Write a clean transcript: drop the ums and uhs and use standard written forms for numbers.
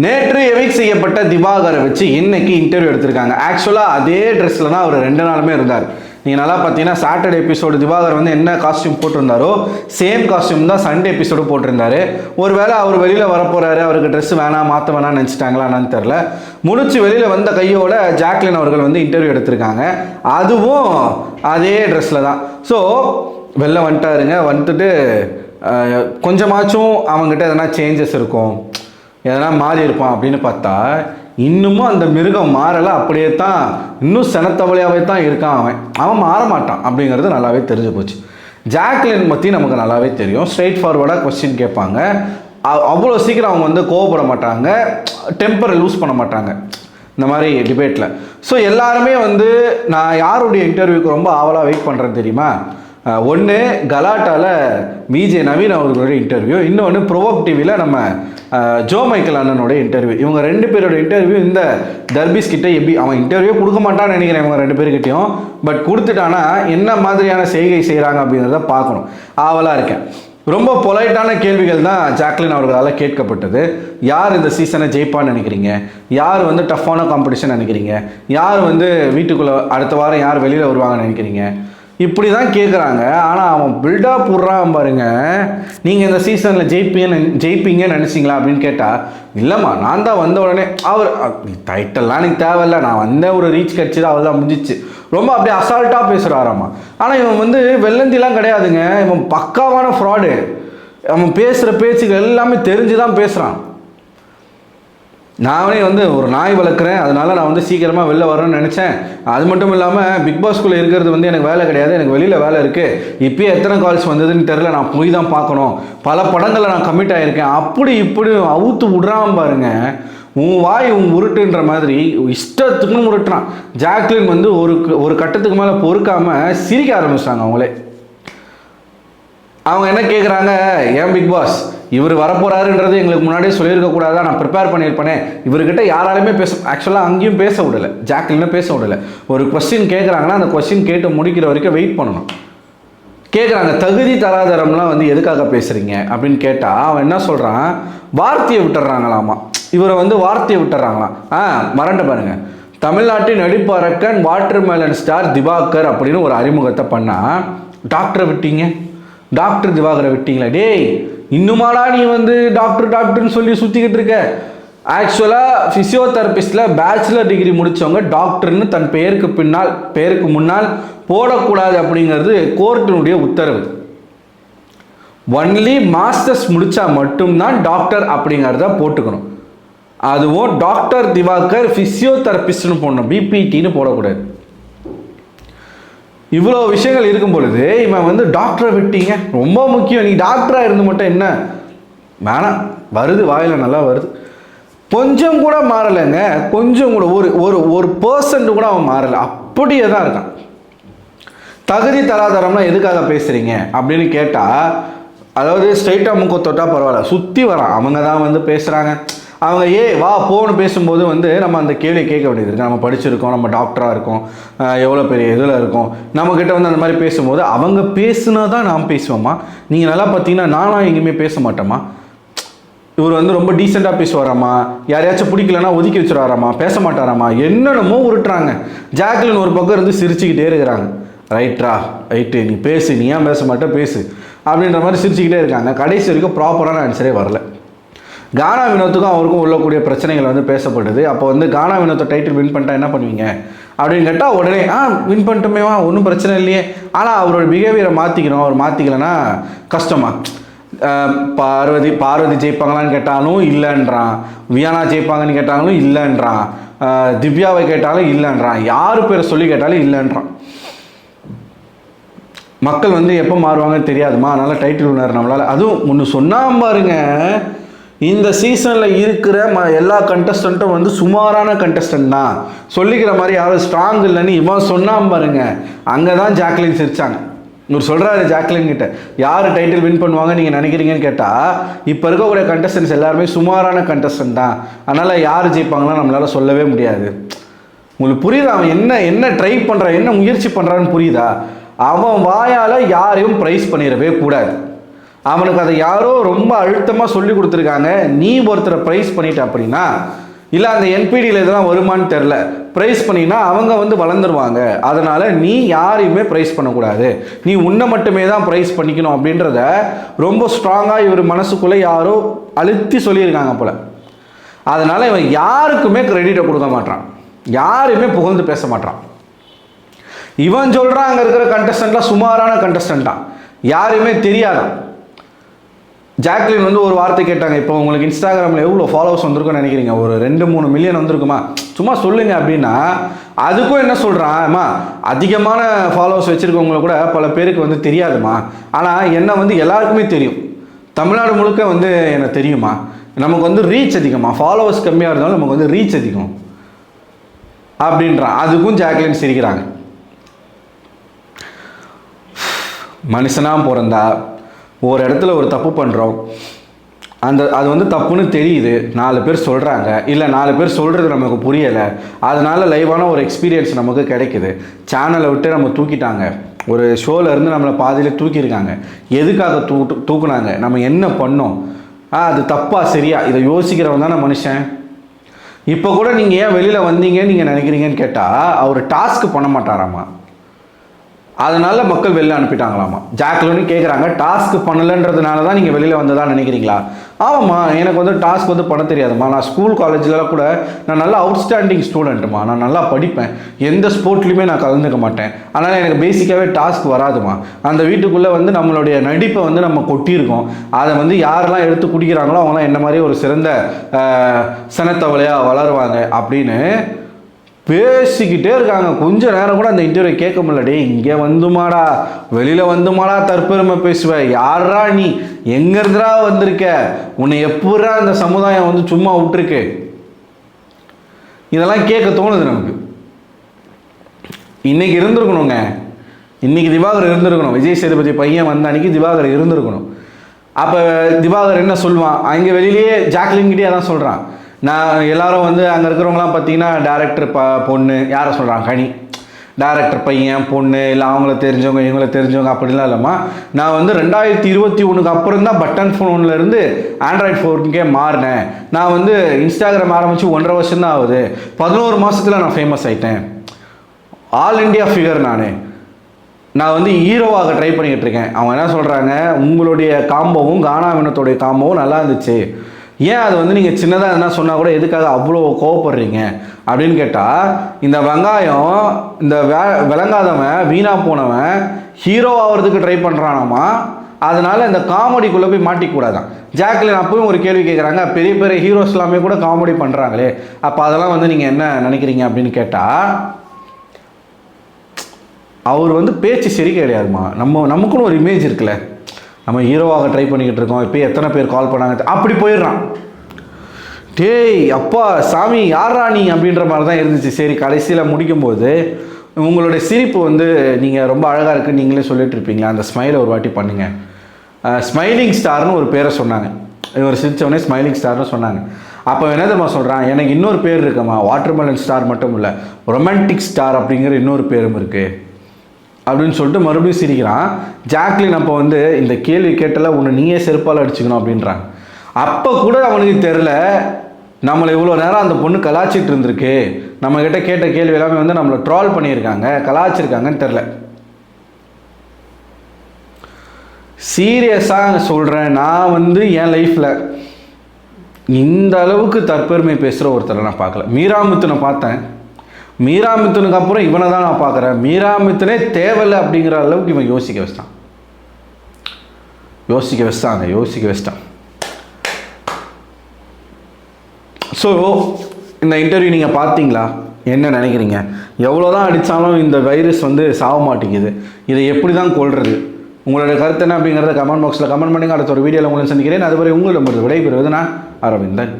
நேற்று எவிக் செய்யப்பட்ட திவாகரை வச்சு இன்னைக்கு இன்டர்வியூ எடுத்திருக்காங்க. ஆக்சுவலாக அதே ட்ரெஸ்ஸில் தான் அவர் 2 நாளுமே இருந்தார். நீங்கள் நல்லா பார்த்தீங்கன்னா சாட்டர்டே எபிசோடு திவாகர் வந்து என்ன காஸ்டியூம் போட்டிருந்தாரோ சேம் காஸ்டியூம் தான் சண்டே எபிசோடு போட்டிருந்தாரு. ஒருவேளை அவர் வெளியில் வரப்போகிறாரு, அவருக்கு ட்ரெஸ் வேணாம் மாற்ற வேணாம்னு நினச்சிட்டாங்களான்னு தெரில. முடிச்சு வெளியில் வந்த கையோட ஜாக்லின் அவர்கள் வந்து இன்டர்வியூ எடுத்திருக்காங்க. அதுவும் அதே ட்ரெஸ்ஸில் தான். ஸோ வெளில வந்துட்டாருங்க. வந்துட்டு கொஞ்சமாச்சும் அவங்ககிட்ட எதனா சேஞ்சஸ் இருக்கும், எதனா மாறி இருப்பான் அப்படின்னு பார்த்தா இன்னமும் அந்த மிருகம் மாறலை. அப்படியே தான் இன்னும் செனத்தவளையாகவே தான் இருக்கான். அவன் மாற மாட்டான் அப்படிங்கிறது நல்லாவே தெரிஞ்சு போச்சு. ஜாக்லின் பற்றி நமக்கு நல்லாவே தெரியும். ஸ்ட்ரெயிட் ஃபார்வர்டாக கொஸ்டின் கேட்பாங்க. அவ்வளோ சீக்கிரம் அவங்க வந்து கோவப்பட மாட்டாங்க, டெம்பரை லூஸ் பண்ண மாட்டாங்க இந்த மாதிரி டிபேட்டில். ஸோ எல்லாருமே வந்து நான் யாருடைய இன்டர்வியூக்கு ரொம்ப ஆவலாக வெயிட் பண்ணுறேன்னு தெரியுமா? ஒன்று கலாட்டாவில் விஜே நவீன் அவர்களுடைய இன்டர்வியூ, இன்னொன்று ப்ரோவோக் டிவியில் நம்ம ஜோ மைக்கேல் அண்ணனுடைய இன்டர்வியூ. இவங்க 2 பேரோட இன்டர்வியூ இந்த தர்பீஸ் கிட்ட எப்படி அவன் இன்டர்வியூ கொடுக்க மாட்டான்னு நினைக்கிறேன் இவங்க 2 பேர்கிட்டையும். பட் கொடுத்துட்டானா என்ன மாதிரியான செய்கை செய்கிறாங்க அப்படிங்கிறத பார்க்கணும். ஆவலாக இருக்கேன். ரொம்ப பொலைட்டான கேள்விகள் தான் ஜாக்லின் அவர்களால் கேட்கப்பட்டது. யார் இந்த சீசனை ஜெயிப்பான்னு நினைக்கிறீங்க? யார் வந்து டஃப்பான காம்படிஷன் நினைக்கிறீங்க? யார் வந்து வீட்டுக்குள்ளே அடுத்த வாரம் யார் வெளியில் வருவாங்கன்னு நினைக்கிறீங்க? இப்படி தான் கேட்குறாங்க. ஆனால் அவன் பில்டாக போடுறான் பாருங்க. நீங்கள் இந்த சீசனில் ஜெயிப்பீங்கன்னு நினச்சிங்களா அப்படின்னு கேட்டால், இல்லைம்மா நான் தான் வந்த உடனே அவர் டைட்டல்லாம் எனக்கு தேவையில்லை, நான் வந்த ஒரு ரீச் கிடச்சி தான் அவள் தான் முடிஞ்சிச்சு, ரொம்ப அப்படியே அசால்ட்டாக பேசுகிறாராம்மா. ஆனால் இவன் வந்து வெள்ளந்திலாம் கிடையாதுங்க. இவன் பக்காவான ஃப்ராடு. அவன் பேசுகிற பேச்சுகள் எல்லாமே தெரிஞ்சு தான் பேசுகிறான். நானே வந்து ஒரு நாய் வளர்க்குறேன், அதனால் நான் வந்து சீக்கிரமாக வெளில வரணும்னு நினச்சேன். அது மட்டும் இல்லாமல் பிக் பாஸ்குள்ளே இருக்கிறது வந்து எனக்கு வேலை கிடையாது, எனக்கு வெளியில் வேலை இருக்குது. இப்போயே எத்தனை கால்ஸ் வந்ததுன்னு தெரில, நான் போய் தான் பார்க்கணும். பல படங்களில் நான் கமிட் ஆகியிருக்கேன். அப்படி இப்படி அவுத்து விட்றான் பாருங்க. உன் வாய் உன் உருட்டுன்ற மாதிரி இஷ்டத்துக்குன்னு உருட்டுறான். ஜாக்லின் வந்து ஒரு கட்டத்துக்கு மேலே பொறுக்காமல் சிரிக்க ஆரம்பிச்சிட்டாங்க அவங்களே. அவங்க என்ன கேட்குறாங்க, ஏன் பிக் பாஸ் இவர் வரப்போகிறாருன்றது எங்களுக்கு முன்னாடியே சொல்லியிருக்கக்கூடாதா? நான் ப்ரிப்பேர் பண்ணியிருப்பேனே. இவர்கிட்ட யாராலுமே ஆக்சுவலாக அங்கேயும் பேச விடலை, ஜாக்லினும் பேச விடலை. ஒரு கொஸ்டின் கேட்குறாங்கன்னா அந்த கொஸ்டின் கேட்டு முடிக்கிற வரைக்கும் வெயிட் பண்ணணும். கேட்குறாங்க தகுதி தராதரம்லாம் வந்து எதுக்காக பேசுகிறீங்க அப்படின்னு கேட்டால் அவன் என்ன சொல்கிறான், வார்த்தையை விட்டுறாங்களாமா. இவரை வந்து வார்த்தையை விட்டுறாங்களாம். மறண்ட பாருங்க, தமிழ்நாட்டின் நடிப்பு அரக்கன் வாட்டர்மெலன் ஸ்டார் திவாகர் அப்படின்னு ஒரு அறிமுகத்தை பண்ணால் டாக்டரை விட்டீங்க, டாக்டர் திவாகரை விட்டீங்களா? டேய் இன்னுமாடா நீ வந்து டாக்டர்னு சொல்லி சுற்றிக்கிட்டு இருக்க? ஆக்சுவலாக ஃபிசியோதெரபிஸ்டில் பேச்சுலர் டிகிரி முடித்தவங்க டாக்டர்னு தன் பெயருக்கு முன்னால் போடக்கூடாது அப்படிங்கிறது கோர்ட்டினுடைய உத்தரவு. ஒன்லி மாஸ்டர்ஸ் முடித்தா மட்டும்தான் டாக்டர் அப்படிங்கிறத போட்டுக்கணும். அதுவும் டாக்டர் திவாகர் ஃபிசியோதெரபிஸ்ட்னு போடணும், பிபிடின்னு போடக்கூடாது. இவ்வளோ விஷயங்கள் இருக்கும் பொழுது இவன் வந்து டாக்டரை விட்டீங்க, ரொம்ப முக்கியம், நீ டாக்டராக இருந்து மட்டும் என்ன வேணாம், வருது வாயில் நல்லா வருது. கொஞ்சம் கூட மாறலைங்க, கொஞ்சம் கூட ஒரு பர்சன்ட் கூட அவன் மாறலை, அப்படியே தான் இருக்கான். தகுதி தராதரம்லாம் எதுக்காக பேசுகிறீங்க அப்படின்னு கேட்டால், அதாவது ஸ்ட்ரைட்டாக மூக்க தொட்டால் பரவாயில்ல, சுற்றி வரான். அவங்க தான் வந்து பேசுகிறாங்க. அவங்க வா போன்னு பேசும்போது வந்து நம்ம அந்த கேள்வி கேட்க வேண்டியது இருக்குது. நம்ம படிச்சிருக்கோம், நம்ம டாக்டராக இருக்கோம், எவ்வளோ பெரிய இதில் இருக்கோம், நம்மக்கிட்ட வந்து அந்த மாதிரி பேசும்போது அவங்க பேசுனா தான் நாம் பேசுவோம்மா. நீங்கள் நல்லா பார்த்தீங்கன்னா நானும் எங்கேயுமே பேச மாட்டேம்மா. இவர் வந்து ரொம்ப டீசெண்டாக பேசுவாராம்மா, யாரையாச்சும் பிடிக்கலன்னா ஒதுக்கி வச்சுருவாராம்மா, பேச மாட்டாராம்மா, என்னென்னமோ உருட்டுறாங்க. ஜாக்லின் ஒரு பக்கம் இருந்து சிரிச்சுக்கிட்டே இருக்கிறாங்க. ரைட்டு நீ பேசு, நீ ஏன் பேச மாட்டே பேசு அப்படின்ற மாதிரி சிரிச்சுக்கிட்டே இருக்காங்க. கடைசி வரைக்கும் ப்ராப்பரான ஆன்சரே வரல. கானா வினோத்துக்கும் அவருக்கும் உள்ளக்கூடிய பிரச்சனைகள் வந்து பேசப்படுது. அப்போ வந்து கானா வினோத்தை டைட்டில் வின் பண்ணிட்டா என்ன பண்ணுவீங்க அப்படின்னு கேட்டால் உடனே வின் பண்ணிட்டோமேவா, ஒன்றும் பிரச்சனை இல்லையே. ஆனால் அவரோட பிஹேவியரை மாற்றிக்கணும், அவர் மாற்றிக்கலன்னா கஷ்டமா. பார்வதி ஜெயிப்பாங்களான்னு கேட்டாலும் இல்லைன்றான், வியானா ஜெயிப்பாங்கன்னு கேட்டாலும் இல்லைன்றான், திவ்யாவை கேட்டாலும் இல்லைன்றான், யார் பேரை சொல்லி கேட்டாலும் இல்லைன்றான். மக்கள் வந்து எப்போ மாறுவாங்கன்னு தெரியாதுமா, அதனால் டைட்டில் வினர் நம்மளால். அதுவும் ஒன்று சொன்னால் பாருங்க, இந்த சீசனில் இருக்கிற எல்லா கண்டஸ்டண்ட்டும் வந்து சுமாரான கண்டஸ்டன்ட் தான், சொல்லிக்கிற மாதிரி யாரும் ஸ்ட்ராங் இல்லைன்னு இவன் சொன்னான் பாருங்க. அங்கே தான் ஜாக்லின் சிரிச்சாங்க. இவர் சொல்கிறாரு ஜாக்லின் கிட்ட, யார் டைட்டில் வின் பண்ணுவாங்க நீங்கள் நினைக்கிறீங்கன்னு கேட்டால், இப்போ இருக்கக்கூடிய கண்டஸ்டன்ஸ் எல்லாருமே சுமாரான கண்டஸ்டன்ட் தான், அதனால் யார் ஜெயிப்பாங்களாம் நம்மளால் சொல்லவே முடியாது. உங்களுக்கு புரியுதா அவன் என்ன ட்ரை பண்ணுறான், என்ன முயற்சி பண்ணுறான்னு புரியுதா? அவன் வாயால் யாரையும் ப்ரைஸ் பண்ணிடவே கூடாது. அவனுக்கு அதை யாரோ ரொம்ப அழுத்தமாக சொல்லி கொடுத்துருக்காங்க. நீ ஒருத்தரை ப்ரைஸ் பண்ணிட்ட அப்படின்னா, இல்லை அந்த என்பிடியில் இதெல்லாம் வருமானு தெரில, ப்ரைஸ் பண்ணினா அவங்க வந்து வளர்ந்துருவாங்க. அதனால் நீ யாரையுமே ப்ரைஸ் பண்ணக்கூடாது, நீ உன்னை மட்டுமே தான் ப்ரைஸ் பண்ணிக்கணும் அப்படின்றத ரொம்ப ஸ்ட்ராங்காக இவர் மனசுக்குள்ளே யாரோ அழுத்தி சொல்லியிருக்காங்க போல். அதனால் இவன் யாருக்குமே கிரெடிட்டை கொடுக்க மாட்டான், யாரையுமே புகழ்ந்து பேச மாட்டான். இவன் சொல்கிறான் அங்கே இருக்கிற கண்டஸ்டண்ட்லாம் சுமாரான கண்டஸ்டண்ட்டான், யாருமே தெரியாதான். ஜாக்லின் வந்து ஒரு வார்த்தை கேட்டாங்க, இப்போ உங்களுக்கு இன்ஸ்டாகிராமில் எவ்வளோ ஃபாலோவர்ஸ் வந்திருக்குன்னு நினைக்கிறீங்க? ஒரு 2-3 மில்லியன் வந்திருக்குமா, சும்மா சொல்லுங்க அப்படின்னா, அதுக்கும் என்ன சொல்கிறான், அம்மா அதிகமான ஃபாலோவர்ஸ் வச்சுருக்கவங்கள கூட பல பேருக்கு வந்து தெரியாதுமா, ஆனால் என்ன வந்து எல்லாருக்குமே தெரியும், தமிழ்நாடு முழுக்க வந்து எனக்கு தெரியுமா, நமக்கு வந்து ரீச் அதிகமாக, ஃபாலோவர்ஸ் கம்மியாக இருந்தாலும் நமக்கு வந்து ரீச் அதிகம் அப்படின்றான். அதுக்கும் ஜாக்லின் சிரிக்கிறாங்க. மனுஷனாக பிறந்தா ஒரு இடத்துல ஒரு தப்பு பண்ணுறோம், அது வந்து தப்புன்னு தெரியுது, 4 பேர் சொல்கிறாங்க, இல்லை 4 பேர் சொல்கிறது நமக்கு புரியலை, அதனால் லைவான ஒரு எக்ஸ்பீரியன்ஸ் நமக்கு கிடைக்குது, சேனலை விட்டு நம்ம தூக்கிட்டாங்க, ஒரு ஷோவில் இருந்து நம்மளை பாதியில் தூக்கியிருக்காங்க, எதுக்காக தூக்குனாங்க, நம்ம என்ன பண்ணோம், அது தப்பா சரியா, இதை யோசிக்கிறவன் தானே மனுஷன். இப்போ கூட நீங்கள் ஏன் வெளியில் வந்தீங்கன்னு நீங்கள் நினைக்கிறீங்கன்னு கேட்டால், அவர் டாஸ்க் பண்ண மாட்டாராமா, அதனால மக்கள் வெளில அனுப்பிட்டாங்களாமா. ஜாக்லின் கேட்குறாங்க, டாஸ்க் பண்ணலைன்றதுனால தான் நீங்கள் வெளியில் வந்ததா நினைக்கிறீங்களா? ஆமாம்மா, எனக்கு வந்து டாஸ்க் வந்து பண்ண தெரியாதுமா, நான் ஸ்கூல் காலேஜ்லலாம் கூட நான் நல்லா அவுட்ஸ்டாண்டிங் ஸ்டூடெண்ட்டுமா, நான் நல்லா படிப்பேன், எந்த ஸ்போர்ட்லேயுமே நான் கலந்துக்க மாட்டேன், அதனால் எனக்கு பேசிக்காகவே டாஸ்க் வராதுமா. அந்த வீட்டுக்குள்ளே வந்து நம்மளுடைய நடிப்பை வந்து நம்ம கொட்டியிருக்கோம், அதை வந்து யாரெல்லாம் எடுத்து குடிக்கிறாங்களோ அவங்களாம் என்ன மாதிரி ஒரு சிறந்த சனத்தவளையாக வளருவாங்க அப்படின்னு பேசிக்கிட்டே இருக்காங்க. கொஞ்ச நேரம் கூட அந்த இன்டர்வியூ கேட்க முடியல. இங்கே வந்துமாடா, வெளியில் வந்துமாடா தற்பெருமை பேசுவ, யாரா நீ, எங்கேருந்துடா வந்திருக்க, உன்னை எப்படா அந்த சமுதாயம் வந்து சும்மா விட்டுருக்கு, இதெல்லாம் கேட்க தோணுது நமக்கு. இன்னைக்கு இருந்திருக்கணுங்க, இன்னைக்கு திவாகர் இருந்திருக்கணும், விஜய் சேதுபதி பையன் வந்த அன்னைக்கு திவாகர் இருந்திருக்கணும். அப்போ திவாகர் என்ன சொல்லுவான், அங்கே வெளியிலேயே ஜாக்லின்கிட்டே தான் சொல்கிறான், நான் எல்லாரும் வந்து அங்கே இருக்கிறவங்களாம் பார்த்தீங்கன்னா டேரக்டர் பொண்ணு, யாரை சொல்கிறான், கனி, டேரக்டர் பையன் பொண்ணு, இல்லை அவங்கள தெரிஞ்சவங்க இவங்கள தெரிஞ்சவங்க அப்படிலாம் இல்லைம்மா, நான் வந்து 2021 அப்புறம் தான் பட்டன் ஃபோன்லேருந்து ஆண்ட்ராய்டு ஃபோனுக்கே மாறினேன், நான் வந்து இன்ஸ்டாகிராம் ஆரம்பித்து 1.5 வருஷம் தான் ஆகுது, 11 மாதத்தில் நான் ஃபேமஸ் ஆகிட்டேன், ஆல் இண்டியா ஃபிகர், நான் வந்து ஹீரோவாக ட்ரை பண்ணிக்கிட்டு இருக்கேன். அவங்க என்ன சொல்கிறாங்க, உங்களுடைய காம்போவும் கானா வினோத்தோடைய காம்போவும் நல்லா இருந்துச்சு, ஏன் அது வந்து நீங்கள் சின்னதாக எதுனா சொன்னால் கூட எதுக்காக அவ்வளோ கோவப்படுறீங்க அப்படின்னு கேட்டால், இந்த வெங்காயம், இந்த விளங்காதவன் வீணாக போனவன் ஹீரோ ஆகிறதுக்கு ட்ரை பண்ணுறானாமா, அதனால் இந்த காமெடிக்குள்ளே போய் மாட்டிக்கூடாதான். ஜாக்லின் அப்பவும் ஒரு கேள்வி கேட்குறாங்க, பெரிய பெரிய ஹீரோஸ் எல்லாமே கூட காமெடி பண்ணுறாங்களே, அப்போ அதெல்லாம் வந்து நீங்கள் என்ன நினைக்கிறீங்க அப்படின்னு கேட்டால், அவர் வந்து பேச்சு சரி கிடையாதுமா, நமக்குன்னு ஒரு இமேஜ் இருக்குல்ல, நம்ம ஹீரோவாக ட்ரை பண்ணிக்கிட்டு இருக்கோம், இப்போ எத்தனை பேர் கால் பண்ணாங்க, அப்படி போயிடுறான். டேய் அப்பா சாமி யாரா நீ அப்படின்ற மாதிரி தான் இருந்துச்சு. சரி, கடைசியில் முடிக்கும்போது உங்களுடைய சிரிப்பு வந்து நீங்கள் ரொம்ப அழகாக இருக்குன்னு நீங்களே சொல்லிட்டு இருப்பீங்களா, அந்த ஸ்மைலை ஒரு வாட்டி பண்ணுங்கள், ஸ்மைலிங் ஸ்டார்னு ஒரு பேரை சொன்னாங்க, இவர் சிரித்தவொடனே ஸ்மைலிங் ஸ்டார்னு சொன்னாங்க. அப்போ என்னதுமா சொல்கிறான், எனக்கு இன்னொரு பேர் இருக்குமா, வாட்டர்மெலன் ஸ்டார் மட்டும் இல்லை, ரொமான்டிக் ஸ்டார் அப்படிங்கிற இன்னொரு பேரும் இருக்குது அப்படின்னு சொல்லிட்டு மறுபடியும் சிரிக்கிறான். ஜாக்லின் அப்போ வந்து இந்த கேள்வி கேட்டல உன்னை நீயே செருப்பால் அடிச்சுக்கணும் அப்படின்றாங்க. அப்போ கூட அவனுக்கு தெரில, நம்மளை இவ்வளோ நேரம் அந்த பொண்ணு கலாச்சிட்டு இருந்திருக்கு, நம்மக்கிட்ட கேட்ட கேள்வி எல்லாமே வந்து நம்மளை ட்ரால் பண்ணியிருக்காங்க, கலாச்சிருக்காங்கன்னு தெரில. சீரியஸாக சொல்கிறேன், நான் வந்து என் லைஃப்பில் இந்த அளவுக்கு தற்பெருமை பேசுகிற ஒருத்தரை நான் பார்க்கல. மீராமித்துனை பார்த்தேன், மீராமித்துனுக்கு அப்புறம் இவனை தான் நான் பார்க்குறேன். மீராமித்துனே தேவையில்லை அப்படிங்கிற அளவுக்கு இவன் யோசிக்க வச்சிட்டான். ஸோ இந்த இன்டர்வியூ நீங்கள் பார்த்தீங்களா, என்ன நினைக்கிறீங்க? எவ்வளோ தான் அடித்தாலும் இந்த வைரஸ் வந்து சாக மாட்டேங்குது, இதை எப்படி தான் கொள்வது? உங்களோட கருத்து என்ன அப்படிங்கிறத கமெண்ட் பாக்ஸில் கமெண்ட் பண்ணுங்க. அடுத்த ஒரு வீடியோவில் உங்களை சந்திக்கிறேன். அதுவரை உங்களிடம் விடைபெறுவது நான் அரவிந்தன்.